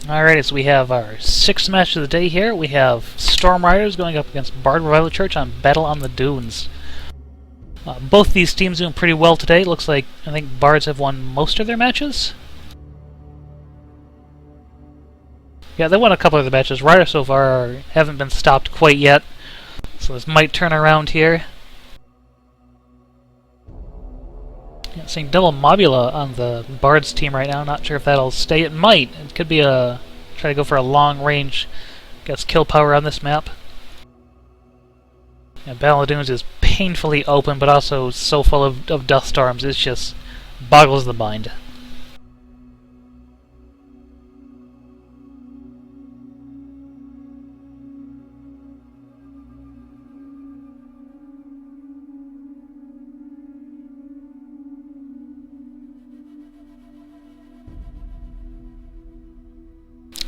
Alrighty, so we have our 6th match of the day here. We have Storm Riders going up against Bard Revival Church on Battle on the Dunes. Both these teams doing pretty well today. Looks like, I think Bards have won most of their matches. Yeah, they won a couple of the matches. Ryders so far haven't been stopped quite yet, so this might turn around here. Yeah, seeing double Mobula on the Bards team right now. Not sure if that'll stay. It might. It could be a try to go for a long range, guess, kill power on this map. Yeah, Battle of the Dunes is painfully open, but also so full of dust storms. It just boggles the mind.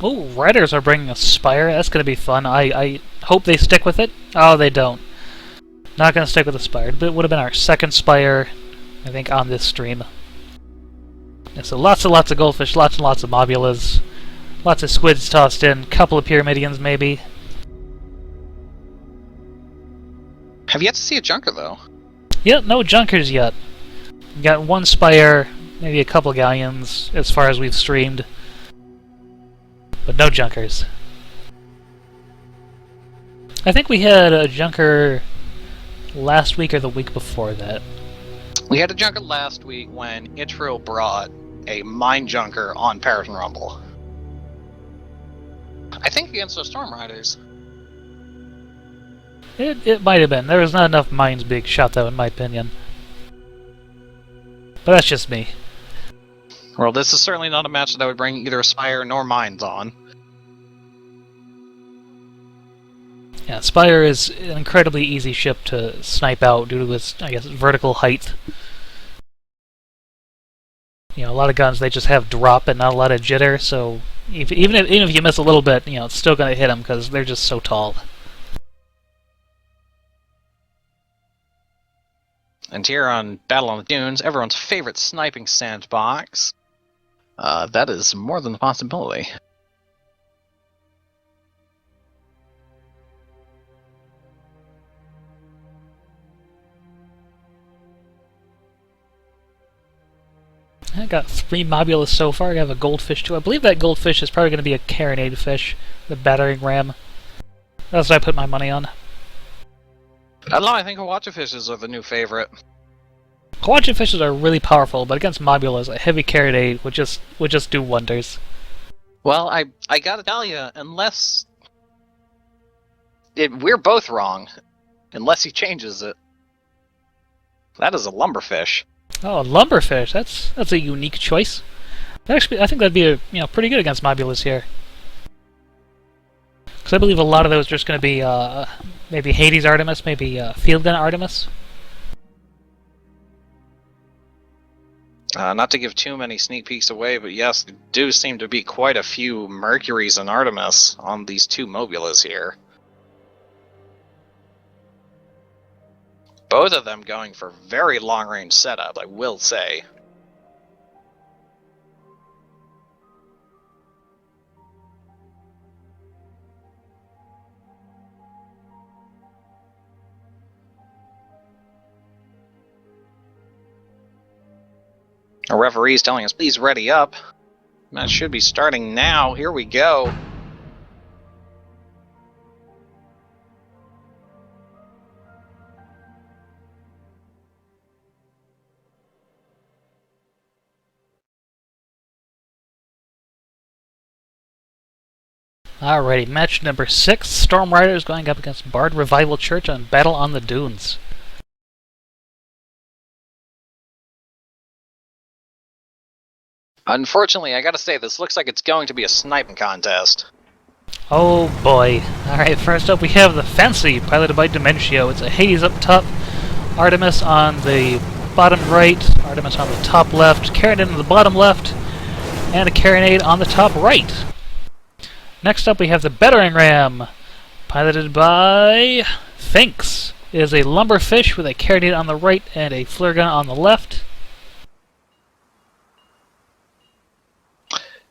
Oh, Ryders are bringing a Spire. That's going to be fun. I hope they stick with it. Oh, they don't. Not going to stick with the Spire. But it would have been our 2nd Spire, I think, on this stream. Yeah, so lots and lots of goldfish, lots and lots of Mobulas, lots of squids tossed in, couple of Pyramidians maybe. Have yet to see a Junker, though. Yeah, no Junkers yet. We got 1 Spire, maybe a couple Galleons, as far as we've streamed. But no Junkers. I think we had a Junker last week or the week before that. We had a Junker last week when Itro brought a Mine Junker on Paris and Rumble. I think against the Storm Riders. It might have been. There was not enough mines being shot, though, in my opinion. But that's just me. Well, this is certainly not a match that I would bring either Spire nor Mines on. Yeah, Spire is an incredibly easy ship to snipe out due to its, I guess, vertical height. You know, a lot of guns, they just have drop and not a lot of jitter, so even if you miss a little bit, you know, it's still going to hit them because they're just so tall. And here on Battle on the Dunes, everyone's favorite sniping sandbox. That is more than a possibility. I got 3 Mobulas so far. I have a goldfish too. I believe that goldfish is probably going to be a carronade fish, the battering ram. That's what I put my money on. I don't know, I think Kawacha fishes are the new favorite. Kawacha fishes are really powerful, but against Mobulas, a heavy carronade would just do wonders. Well, I gotta tell you, unless we're both wrong, unless he changes it. That is a lumberfish. Oh, a lumberfish. That's a unique choice. Actually, I think that'd be pretty good against Mobulas here. Because I believe a lot of those are just going to be maybe Hades Artemis, maybe Field Gun Artemis. Not to give too many sneak peeks away, but yes, there do seem to be quite a few Mercuries and Artemis on these 2 Mobulas here. Both of them going for very long-range setup, I will say. Our referee is telling us, please ready up. Match should be starting now. Here we go. Alrighty, match number 6. Storm Riders going up against Bard Revival Church on Battle on the Dunes. Unfortunately, I gotta say, this looks like it's going to be a sniping contest. Oh boy. Alright, first up we have the Fancy, piloted by Dementio. It's a Hades up top, Artemis on the bottom right, Artemis on the top left, Carronade on the bottom left, and a Carronade on the top right. Next up we have the Battering Ram, piloted by Finks. It is a lumberfish with a Carronade on the right and a flare gun on the left.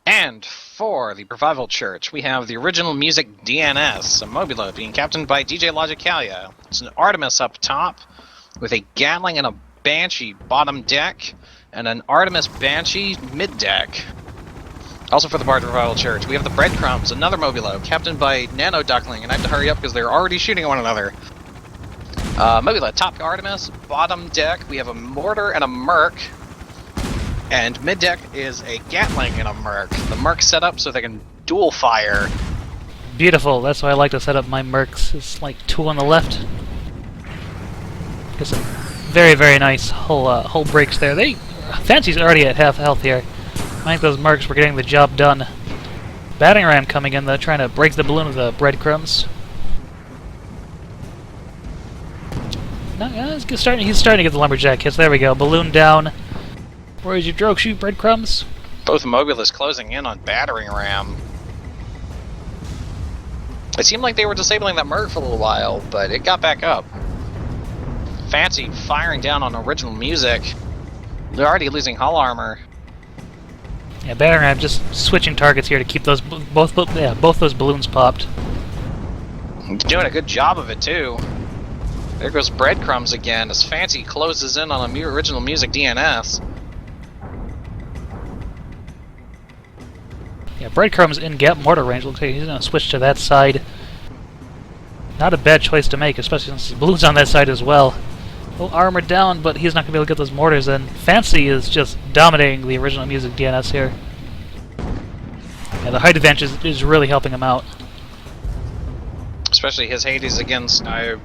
And for the Revival Church, we have the Original Music DNS, a Mobula being captained by DJ Logicalia. It's an Artemis up top, with a Gatling and a Banshee bottom deck, and an Artemis Banshee mid deck. Also for the Bards Revival Church, we have the Breadcrumbs, another Mobula, captained by Nano Duckling, and I have to hurry up because they're already shooting at one another. Mobula, top Artemis, bottom deck, we have a Mortar and a Merc, and mid deck is a Gatling and a Merc. The Merc set up so they can dual fire. Beautiful, that's why I like to set up my Mercs. It's like 2 on the left. Get some very, very nice hull breaks there. Fancy's already at half health here. I think those Mercs were getting the job done. Battering ram coming in, though, trying to break the balloon with the Breadcrumbs. No, yeah, he's starting to get the lumberjack hits. There we go. Balloon down. Where is your drogue shoot, Breadcrumbs? Both Mobulas closing in on battering ram. It seemed like they were disabling that Merc for a little while, but it got back up. Fancy firing down on Original Music. They're already losing hull armor. Yeah, battering ram just switching targets here to keep those both those balloons popped. Doing a good job of it too. There goes Breadcrumbs again as Fancy closes in on a Original Music DNS. Yeah, Breadcrumbs in gap mortar range. Looks like he's going to switch to that side. Not a bad choice to make, especially since the balloon's on that side as well. A little armor down, but he's not going to be able to get those mortars in. Fancy is just dominating the Original Music DNS here. Yeah, the height advantage is really helping him out. Especially his Hades against, I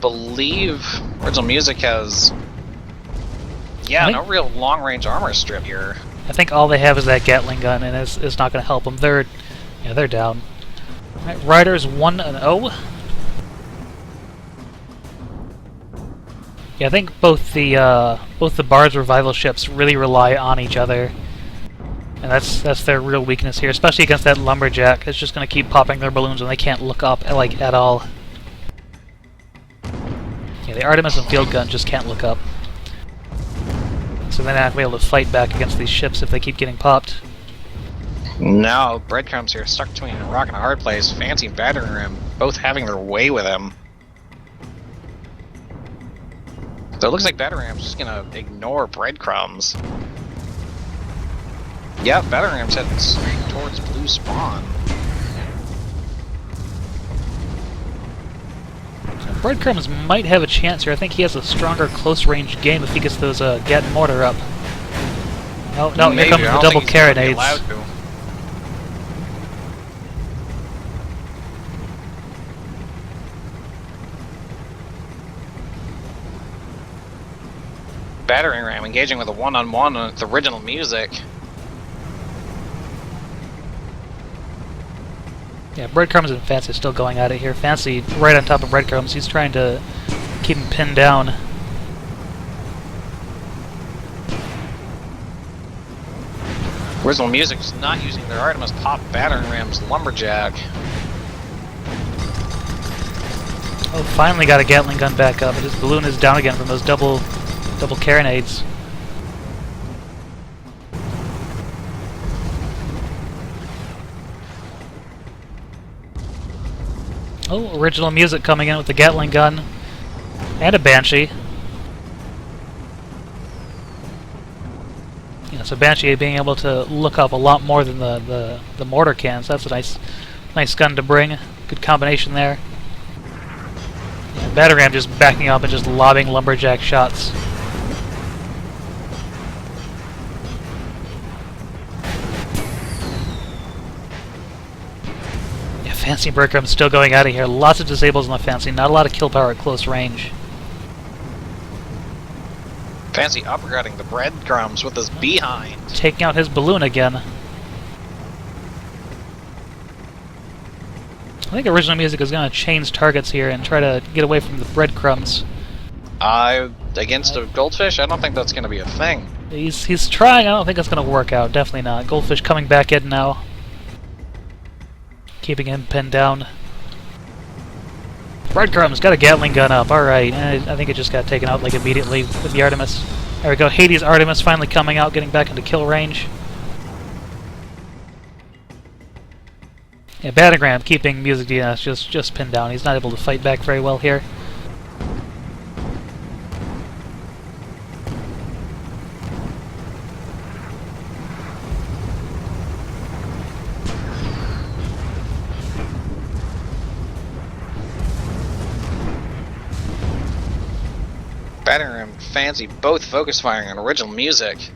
believe, Original Music has... Yeah, no real long-range armor strip here. I think all they have is that Gatling gun, and it's not going to help them. They're down. All right, Ryders 1-0. Yeah, I think both the Bards Revival ships really rely on each other, and that's their real weakness here, especially against that lumberjack. It's just going to keep popping their balloons when they can't look up at all. Yeah, the Artemis and field gun just can't look up, so they're not going to be able to fight back against these ships if they keep getting popped. No, Breadcrumbs here stuck between a rock and a hard place. Fancy and battering ram both having their way with him. So it looks like battering ram's just gonna ignore Breadcrumbs. Yeah, battering ram's heading straight towards blue spawn. So Breadcrumbs might have a chance here. I think he has a stronger close-range game if he gets those Gat and Mortar up. Oh, no, here comes the double carronades. Battering ram engaging with a one-on-one with Original Music. Yeah, Breadcrumbs and Fancy are still going at it here. Fancy right on top of Breadcrumbs. He's trying to keep him pinned down. Original Music's not using their Artemis pop battering ram's lumberjack. Oh, finally got a Gatling gun back up, but his balloon is down again from those double carronades. Oh, Original Music coming in with the Gatling gun and a Banshee. Yeah, so Banshee being able to look up a lot more than the mortar cans. That's a nice gun to bring. Good combination there. Yeah, battering ram just backing up and just lobbing lumberjack shots. Fancy Breadcrumbs still going out of here. Lots of disables on the Fancy. Not a lot of kill power at close range. Fancy upgrading the Breadcrumbs with his behind. Taking out his balloon again. I think Original Music is going to change targets here and try to get away from the Breadcrumbs. Against a Goldfish? I don't think that's going to be a thing. He's trying. I don't think it's going to work out. Definitely not. Goldfish coming back in now. Keeping him pinned down. Breadcrumbs got a Gatling gun up. Alright, I think it just got taken out like immediately with the Artemis. There we go. Hades Artemis finally coming out, getting back into kill range. Yeah, Battlegram keeping Music DNS just pinned down. He's not able to fight back very well here. Banner and Fancy both focus firing on original music.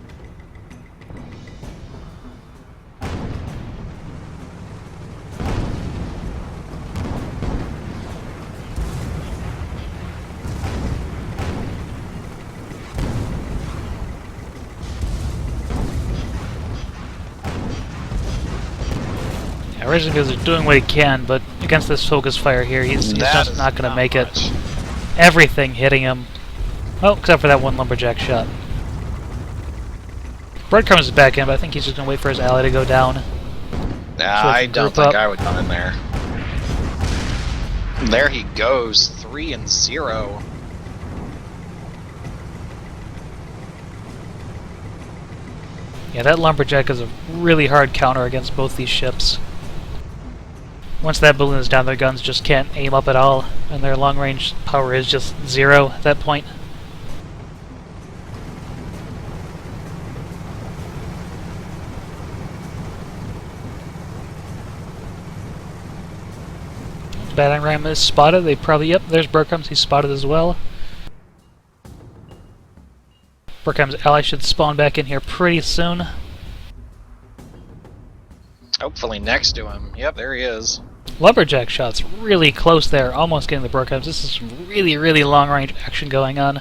Yeah, original music doing what he can, but against this focus fire here, he's just not going to make it. Everything hitting him. Oh, except for that one lumberjack shot. Breadcrumbs is back in, but I think he's just going to wait for his ally to go down. Nah, So I don't think up. I would come in there. There he goes, 3-0. Yeah, that lumberjack is a really hard counter against both these ships. Once that balloon is down, their guns just can't aim up at all, and their long-range power is just 0 at that point. Battering ram is spotted. They probably... Yep, there's Burkham's. He's spotted as well. Burkham's ally should spawn back in here pretty soon. Hopefully next to him. Yep, there he is. Lumberjack shots really close there, almost getting the Burkham's. This is some really, really long-range action going on.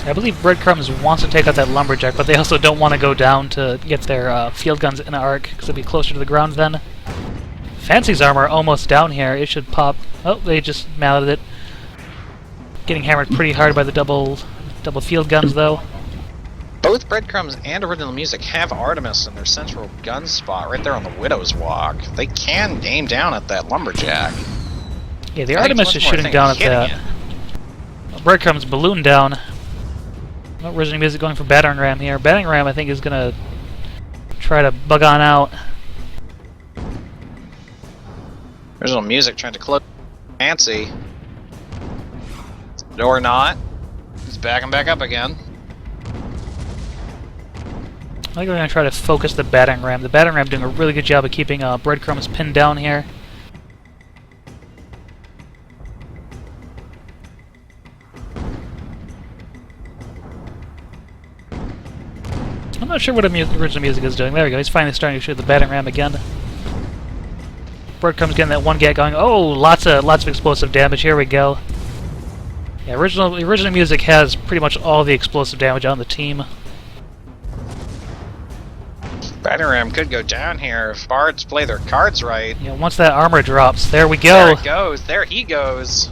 I believe Breadcrumbs wants to take out that lumberjack, but they also don't want to go down to get their field guns in an arc, because it'll be closer to the ground then. Fancy's armor almost down here. It should pop. Oh, they just mounted it. Getting hammered pretty hard by the double field guns, though. Both Breadcrumbs and Original Music have Artemis in their central gun spot, right there on the Widow's Walk. They can aim down at that lumberjack. Yeah, the Artemis is shooting down at that. Breadcrumbs balloon down. Original Music going for Battering Ram here. Battering Ram, I think, is going to try to bug on out. Original Music trying to close Fancy. Or not. He's backing back up again. I think we're going to try to focus the Battering Ram. The Battering Ram doing a really good job of keeping Breadcrumbs pinned down here. I'm not sure what Original Music is doing. There we go. He's finally starting to shoot the Battering Ram again. Breadcrumbs getting that one gat going. Oh, lots of explosive damage. Here we go. Yeah, Original Music has pretty much all the explosive damage on the team. Battering Ram could go down here if Bards play their cards right. Yeah, once that armor drops, there we go. There it goes. There he goes.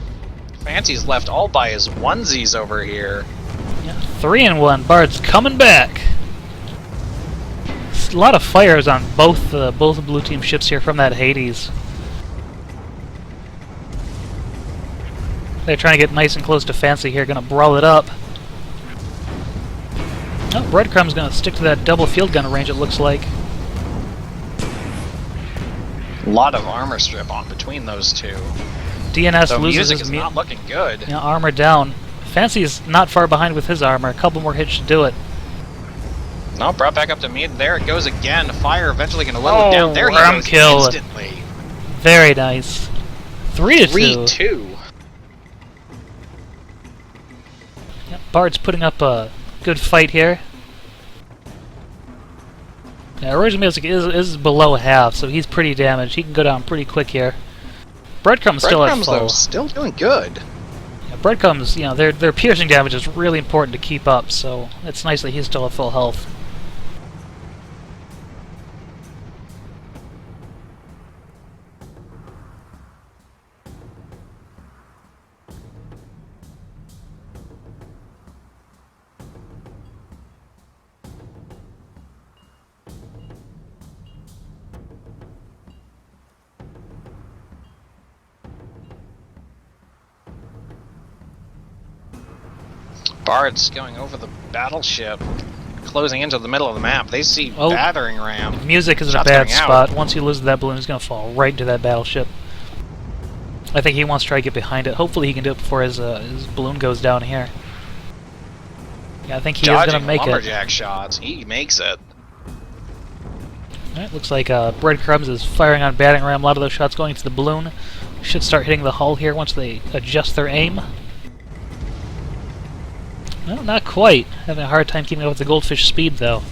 Fancy's left all by his onesies over here. Yeah, 3-1. Bards coming back. A lot of fires on both blue team ships here from that Hades. They're trying to get nice and close to Fancy here, gonna brawl it up. Oh, Breadcrumb's gonna stick to that double field gun range, it looks like. A lot of armor strip on between those two. DNS So loses music his is not looking good. yeah, armor down. Fancy's not far behind with his armor. A couple more hits should do it. No, brought back up to me. There it goes again. Fire eventually going to whittle it down. There he ram goes kill. instantly. Very nice. 3-2. 3-2. Yep, Bard's putting up a good fight here. Yeah, Original Music is below half, so he's pretty damaged. He can go down pretty quick here. Breadcrumbs still at full. Though, still doing good. Yeah, Breadcrumbs, you know, their piercing damage is really important to keep up, so it's nice that he's still at full health. Bards going over the battleship, closing into the middle of the map. They see battering ram. Music is in a bad spot. Once he loses that balloon, he's going to fall right into that battleship. I think he wants to try to get behind it. Hopefully he can do it before his balloon goes down here. Yeah, I think he is going to make it. Lumberjack shots. He makes it. Alright, looks like Breadcrumbs is firing on battering ram. A lot of those shots going into the balloon. Should start hitting the hull here once they adjust their aim. No, not quite. Having a hard time keeping up with the goldfish speed, though.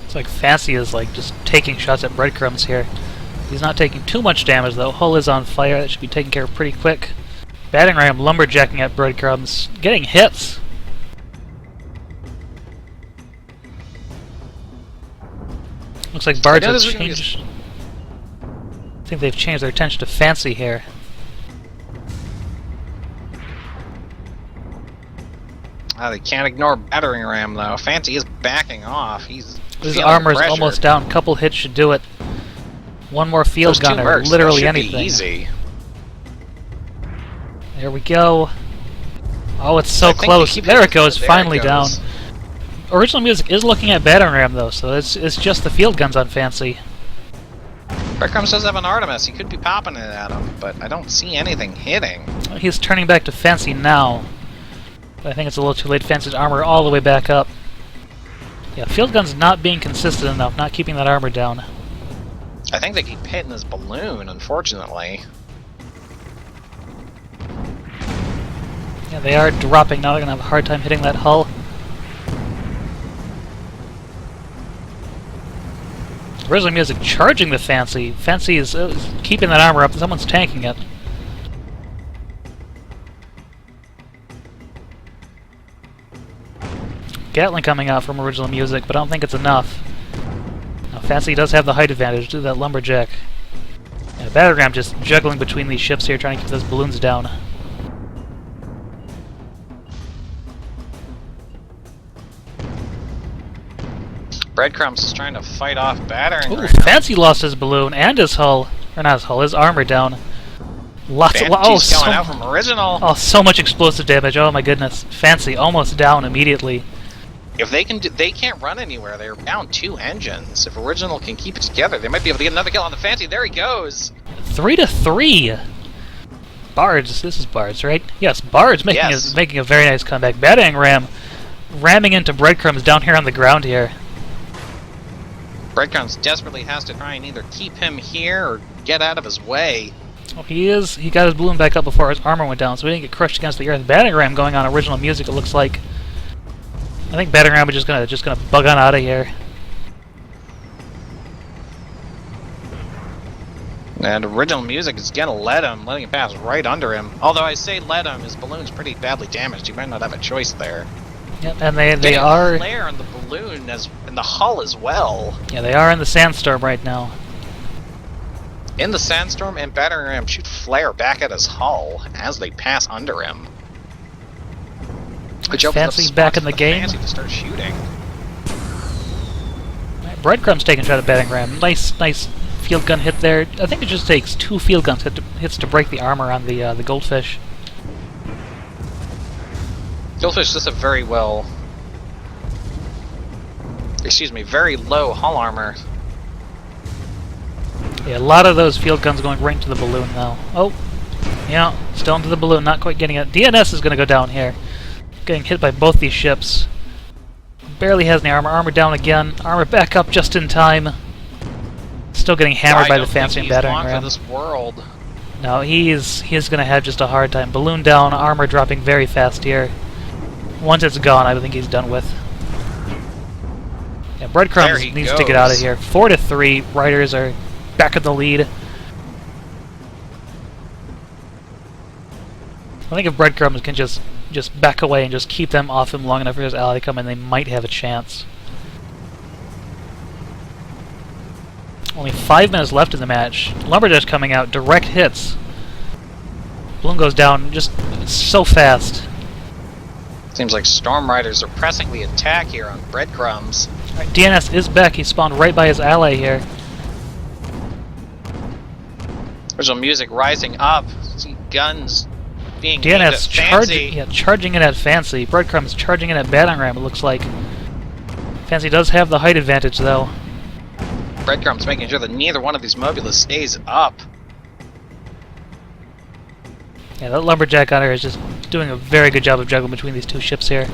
It's like Fancy is like just taking shots at Breadcrumbs here. He's not taking too much damage though. Hull is on fire. That should be taken care of pretty quick. Battering ram lumberjacking at Breadcrumbs. Getting hits. Looks like Bards have changed. I think they've changed their attention to Fancy here. They can't ignore battering ram though. Fancy is backing off. His armor is almost down. Couple hits should do it. One more field gun or literally anything. Be easy. There we go. Oh, it's so close. There it goes. Finally down. Original Music is looking at battering ram though, so it's just the field guns on Fancy. Breadcrumbs does have an Artemis. He could be popping it at him, but I don't see anything hitting. He's turning back to Fancy now. But I think it's a little too late. Fancy's armor all the way back up. Yeah, field gun's not being consistent enough, not keeping that armor down. I think they keep hitting his balloon, unfortunately. Yeah, they are dropping now. They're going to have a hard time hitting that hull. Original Music charging the Fancy. Fancy is keeping that armor up. Someone's tanking it. Gatling coming out from Original Music, but I don't think it's enough. Now, Fancy does have the height advantage due to that lumberjack. Yeah, battering ram just juggling between these ships here, trying to keep those balloons down. Breadcrumbs is trying to fight off battering ram. Fancy lost his balloon and his hull, or not his hull, his armor down. Lots of going out from Original. Oh, so much explosive damage. Oh my goodness. Fancy almost down immediately. If they can they can't run anywhere. They're down 2 engines. If Original can keep it together, they might be able to get another kill on the Fancy. There he goes. 3-3. Bards. This is Bards, right? Yes, Bards making a very nice comeback. Battering ram ramming into Breadcrumbs down here on the ground here. Breadcrumbs desperately has to try and either keep him here or get out of his way. Oh, he got his balloon back up before his armor went down, so he didn't get crushed against the earth. Battering ram going on Original Music, it looks like. I think battering ram is just gonna bug on out of here. And Original Music is gonna letting it pass right under him. Although I say let him, his balloon's pretty badly damaged. You might not have a choice there. Yep, and they are flare on the balloon and the hull as well. Yeah, they are in the sandstorm right now. In the sandstorm, and battering ram shoot flare back at his hull as they pass under him. Which Fancy back in the game. Fancy to start shooting. Right, Breadcrumbs taking a shot at battering ram. Nice field gun hit there. I think it just takes 2 field guns hits to break the armor on the goldfish. Goldfish does have very low hull armor. Yeah, a lot of those field guns going right into the balloon now. Oh, yeah, still into the balloon, not quite getting it. DNS is going to go down here. Getting hit by both these ships. Barely has any armor. Armor down again. Armor back up just in time. Still getting hammered by the Fancy and battering ram. For this world. No, he's going to have just a hard time. Balloon down, armor dropping very fast here. Once it's gone, I think he's done with. Yeah, Breadcrumbs needs to get out of here. 4-3. Ryders are back in the lead. I think if Breadcrumbs can just back away and just keep them off him long enough for his ally to come in, they might have a chance. Only 5 minutes left in the match. Lumberjack's coming out. Direct hits. Balloon goes down just so fast. Seems like Storm Riders are pressing the attack here on Breadcrumbs. Alright, DNS is back. He spawned right by his ally here. Original music rising up. See guns being aimed DNS at Fancy. charging in at Fancy. Breadcrumbs charging in at Battering Ram, it looks like. Fancy does have the height advantage, though. Breadcrumbs making sure that neither one of these Mobulas stays up. Yeah, that Lumberjack on her is just doing a very good job of juggling between these two ships here.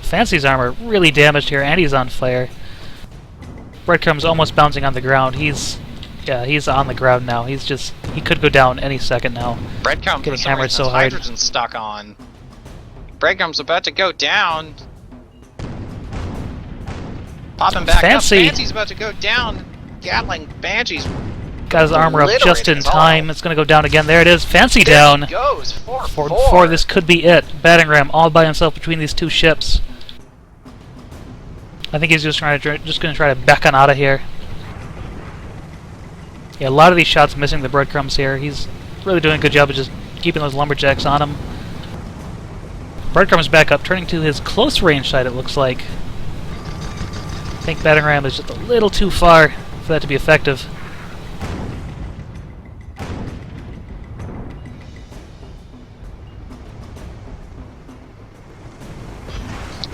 Fancy's armor really damaged here, and he's on fire. Breadcrumb's almost bouncing on the ground. He's on the ground now. He could go down any second now. Breadcrumbs Getting hammered so hard. hydrogen stuck on. Breadcrumb's about to go down. Popping back Fancy. up. Fancy's about to go down. Gatling Banshee's Got his armor up just in time. It's going to go down again. There it is. Fancy down. There he goes. 4-4. 4-4. This could be it. Battering Ram all by himself between these two ships. I think he's just going to try to back on out of here. Yeah, a lot of these shots missing the breadcrumbs here. He's really doing a good job of just keeping those lumberjacks on him. Breadcrumbs back up, turning to his close range side, it looks like. I think Battering Ram is just a little too far for that to be effective.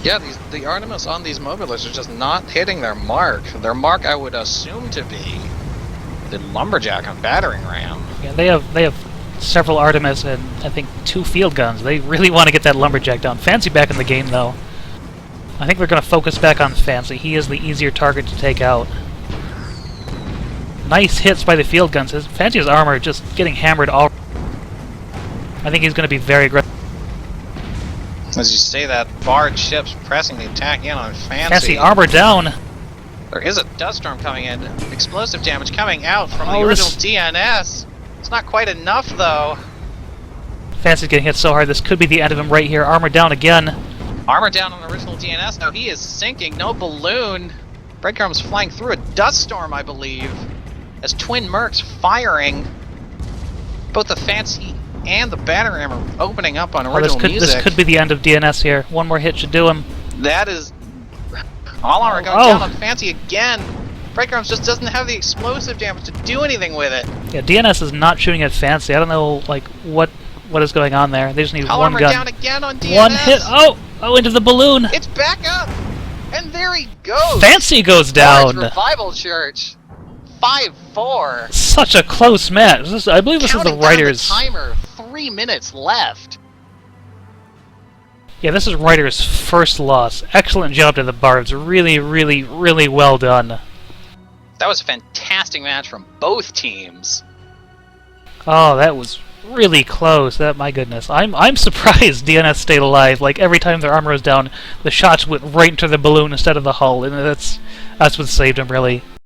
Yeah, the Artemis on these Mobulas are just not hitting their mark. Their mark, I would assume, to be the Lumberjack on Battering Ram. Yeah, they have several Artemis and I think 2 field guns. They really want to get that Lumberjack down. Fancy back in the game, though. I think they're going to focus back on Fancy. He is the easier target to take out. Nice hits by the field guns. Fancy's armor just getting hammered all. I think he's going to be very aggressive. As you say that, Bard ship's pressing the attack in on Fancy. Fancy armor down. There is a dust storm coming in. Explosive damage coming out from the Oh, original DNS. It's not quite enough, though. Fancy's getting hit so hard. This could be the end of him right here. Armor down again. Armor down on the original DNS. No, he is sinking. No balloon. Breadcrumbs flying through a dust storm, I believe. As twin mercs firing. Both the Fancy and the Battering Ram are opening up on original music. This could be the end of DNS here. One more hit should do him. That is... All armor going down on Fancy again. Breadcrumbs just doesn't have the explosive damage to do anything with it. Yeah, DNS is not shooting at Fancy. I don't know, like, what is going on there. They just need All one armor gun. down again on DNS. One hit. Oh, into the balloon. It's back up. And there he goes. Fancy goes down. Bards Revival Church. 5-4. Such a close match. I believe this is the Ryders. Timer. 3 minutes left. Yeah, this is Ryders' first loss. Excellent job to the Bards. Really, really, really well done. That was a fantastic match from both teams. Oh, that was really close. My goodness. I'm surprised DNS stayed alive. Like, every time their armor was down, the shots went right into the balloon instead of the hull, and that's what saved them, really.